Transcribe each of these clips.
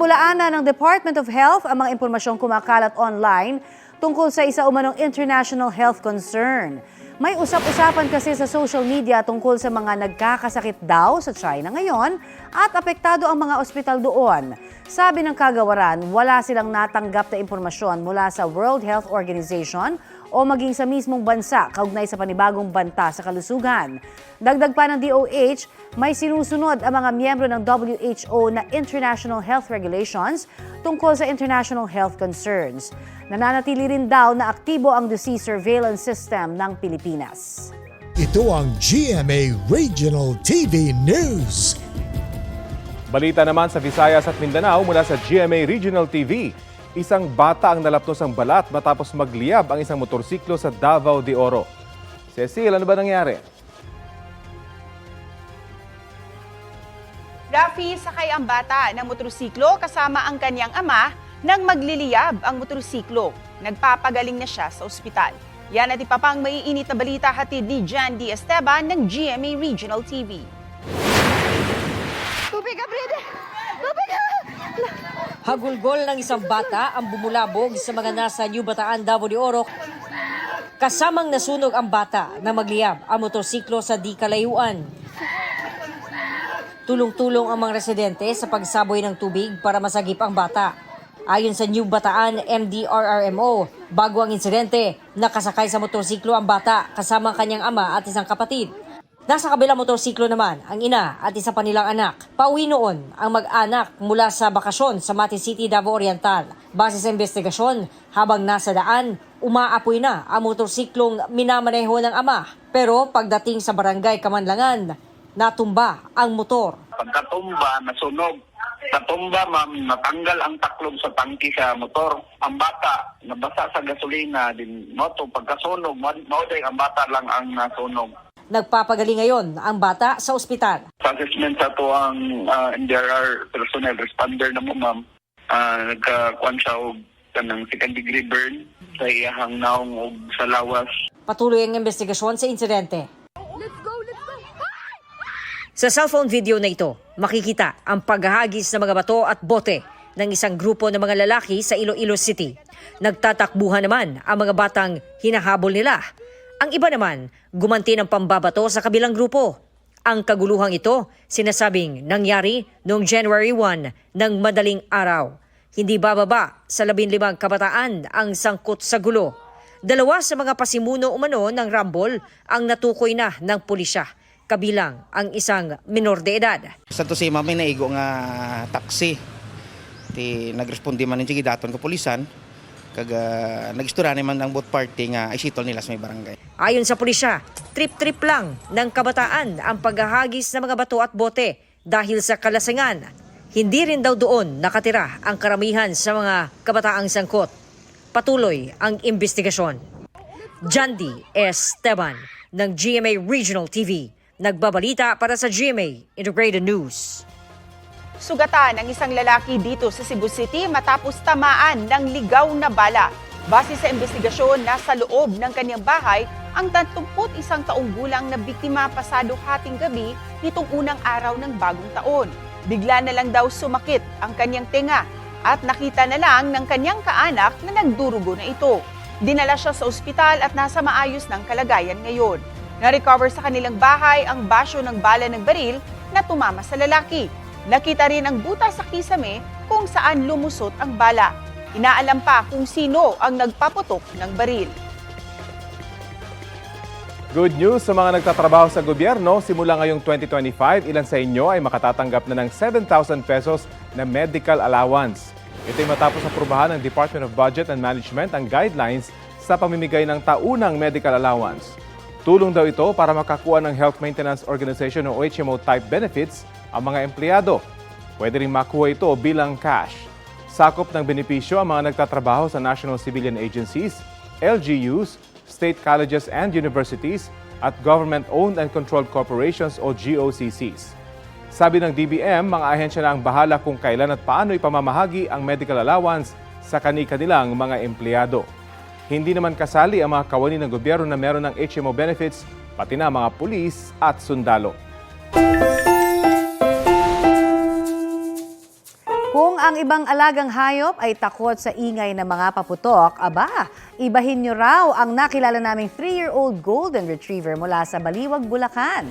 Pinabulaanan ng Department of Health ang mga impormasyong kumakalat online tungkol sa isa umanong international health concern. May usap-usapan kasi sa social media tungkol sa mga nagkakasakit daw sa China ngayon at apektado ang mga ospital doon. Sabi ng kagawaran, wala silang natanggap na impormasyon mula sa World Health Organization o maging sa mismong bansa kaugnay sa panibagong banta sa kalusugan. Dagdag pa ng DOH, may sinusunod ang mga miyembro ng WHO na international health regulations tungkol sa international health concerns. Nananatili rin daw na aktibo ang disease surveillance system ng Pilipinas. Ito ang GMA Regional TV News. Balita naman sa Visayas at Mindanao mula sa GMA Regional TV. Isang bata ang nalapnos ang balat matapos magliyab ang isang motorsiklo sa Davao de Oro. Cecil, ano ba nangyari? Rafi, sakay ang bata ng motorsiklo kasama ang kanyang ama nang magliliyab ang motorsiklo. Nagpapagaling na siya sa ospital. Yan at iba pang maiinit na balita hatid ni Jan D. Esteban ng GMA Regional TV. Tubig ka, Brede! Tubig ka! Hagulgol ng isang bata ang bumulabog sa mga nasa New Bataan, Davao de Oro. Kasamang nasunog ang bata na magliyab ang motorsiklo sa di kalayuan. Tulong-tulong ang mga residente sa pagsaboy ng tubig para masagip ang bata. Ayon sa New Bataan MDRRMO, bago ang insidente, nakasakay sa motorsiklo ang bata kasama ang kanyang ama at isang kapatid. Nasa kabilang motorsiklo naman ang ina at isa pa nilang anak. Pauwi noon ang mag-anak mula sa bakasyon sa Mati City, Davao Oriental. Base sa investigasyon, habang nasa daan, umaapoy na ang motorsiklong minamaneho ng ama. Pero pagdating sa barangay Kamanlangan, natumba ang motor. Pagkatumba, nasunog. Natumba, ma'am, natanggal ang taklob sa tangki sa motor. Ang bata, nabasa sa gasolina, din moto, pagkasunog, mauday ang bata lang ang nasunog. Nagpapagaling ngayon ang bata sa ospital. Sa assessment sa ito ang NDRR personnel responder na mo, ma'am. Nagkakuan siya og kanang second degree burn sa iyahang naong og sa lawas. Patuloy ang investigasyon sa insidente. Sa cellphone video na ito, makikita ang paghahagis ng mga bato at bote ng isang grupo ng mga lalaki sa Iloilo City. Nagtatakbuhan naman ang mga batang hinahabol nila. Ang iba naman, gumanti ng pambabato sa kabilang grupo. Ang kaguluhang ito, sinasabing nangyari noong January 1 ng madaling araw. Hindi bababa sa 15 kabataan ang sangkot sa gulo. Dalawa sa mga pasimuno umano ng Rambol ang natukoy na ng pulisya, kabilang ang isang minor de edad. Sa to si mamay naigo nga taxi. Ti nagrespondi man ni daton ko pulisan. Kaga nagistura naman ng both party nga isitol nila sa may barangay. Ayon sa pulisya, trip-trip lang ng kabataan ang paghahagis ng mga bato at bote dahil sa kalasingan. Hindi rin daw doon nakatira ang karamihan sa mga kabataang sangkot. Patuloy ang investigasyon. Jan D. Esteban ng GMA Regional TV, nagbabalita para sa GMA Integrated News. Sugatan ang isang lalaki dito sa Cebu City matapos tamaan ng ligaw na bala. Base sa investigasyon, nasa loob ng kanyang bahay ang 31 taong gulang na biktima pasado hating gabi nitong unang araw ng bagong taon. Bigla na lang daw sumakit ang kanyang tenga at nakita na lang ng kanyang kaanak na nagdurugo na ito. Dinala siya sa ospital at nasa maayos ng kalagayan ngayon. Na-recover sa kanilang bahay ang basyo ng bala ng baril na tumama sa lalaki. Nakita rin ang butas sa kisame kung saan lumusot ang bala. Inaalam pa kung sino ang nagpaputok ng baril. Good news sa mga nagtatrabaho sa gobyerno. Simula ngayong 2025, ilan sa inyo ay makatatanggap na ng 7,000 pesos na medical allowance. Ito ay matapos aprubahan ng Department of Budget and Management ang guidelines sa pamimigay ng taunang medical allowance. Tulong daw ito para makakuha ng Health Maintenance Organization o HMO type benefits ang mga empleyado. Pwede rin makuha ito bilang cash. Sakop ng benepisyo ang mga nagtatrabaho sa National Civilian Agencies, LGUs, state colleges and universities, at government-owned and controlled corporations o GOCCs. Sabi ng DBM, mga ahensya na ang bahala kung kailan at paano ipamamahagi ang medical allowance sa kani-kanilang mga empleyado. Hindi naman kasali ang mga kawani ng gobyerno na meron ng HMO benefits, pati na mga pulis at sundalo. Kung ang ibang alagang hayop ay takot sa ingay ng mga paputok, aba, ibahin nyo raw ang nakilala naming 3-year-old golden retriever mula sa Baliwag, Bulacan.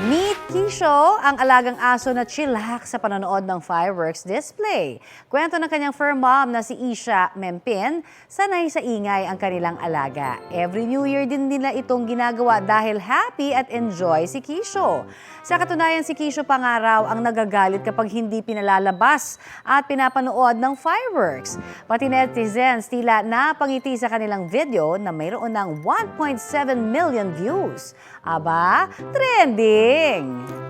Meet Kisho, ang alagang aso na chillax sa panonood ng fireworks display. Kwento ng kanyang fur mom na si Isha Mempin, sanay sa ingay ang kanilang alaga. Every New Year din nila itong ginagawa dahil happy at enjoy si Kisho. Sa katunayan, si Kisho pangaraw ang nagagalit kapag hindi pinalalabas at pinapanood ng fireworks. Pati netizens tila napangiti sa kanilang video na mayroon ng 1.7 million views. Aba, trending!